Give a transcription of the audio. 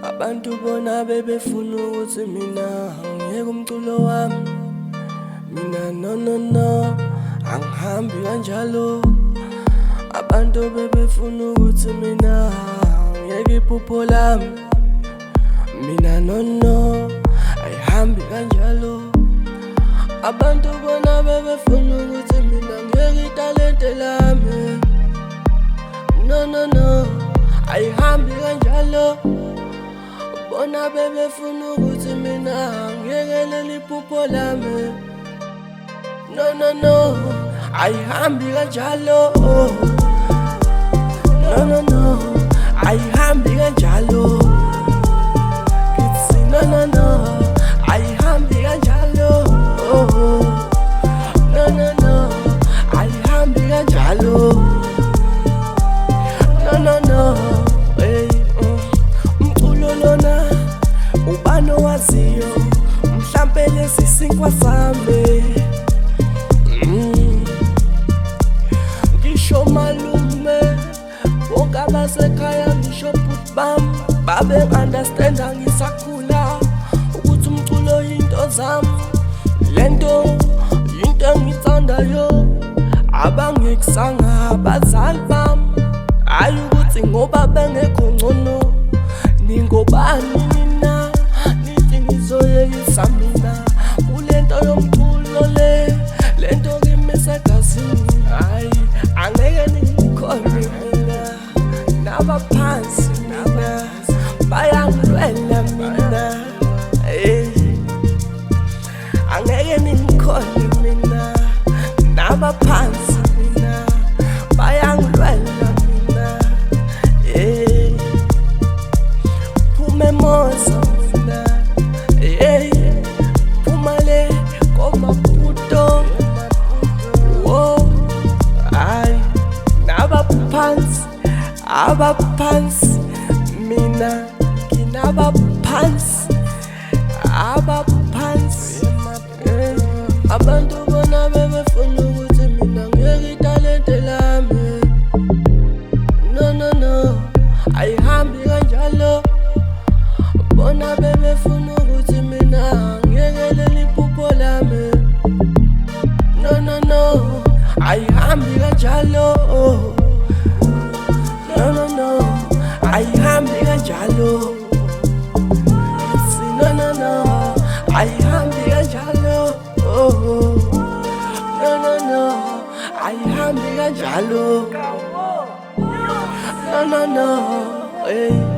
Abantu bona bebefuna ukuthi mina ngiyeke umculo wami. Mina no angihambi kanjalo. Abantu bebefuna ukuthi mina ngiyeke iphupho lami. Mina no ayihambi kanjalo. Abantu bona bebefuna ukuthi mina ngiyeke italente lami. No ayihambi kanjalo. Bona bebefuna ukuthi mina ngiyekele iphupho lami. No ayihambi kanjalo. No ayihambi kanjalo. Kithi no ayihambi kanjalo. No ayihambi kanjalo. No hey umculo lona ubani owaziyo mhlampe lesi sinkwa sami. Ngisho malume bonke abasekhaya ngisho bhuti bami babe understanda ngisakhula ukuthi umculo yinto zami. Lento yinto engithandayo abangikusanga abazali bami. Hayi ukuthi ngoba bengekho ngcono ningobani nina nithi nizoyekisa mina kulento yomculo lento kimi segazini. Hayi angeke ningikholwe mina nabaphansi mina bayangilwela mina. Angeke ningikholwe mina nabaphansi mina bayangilwela. Memosa mina Pumale koma puto. Ay abaphansi mina nginabaphansi abaphansi. Abantu bona bebefuna ukuthi mina ngiyeke italente lami. No ayihambi kanjalo. Bona bebefuna ukuthi mina ngiyekele iphupho lami. No ayihambi kanjalo. No ayihambi kanjalo. No ayihambi kanjalo. No ayihambi kanjalo. No hey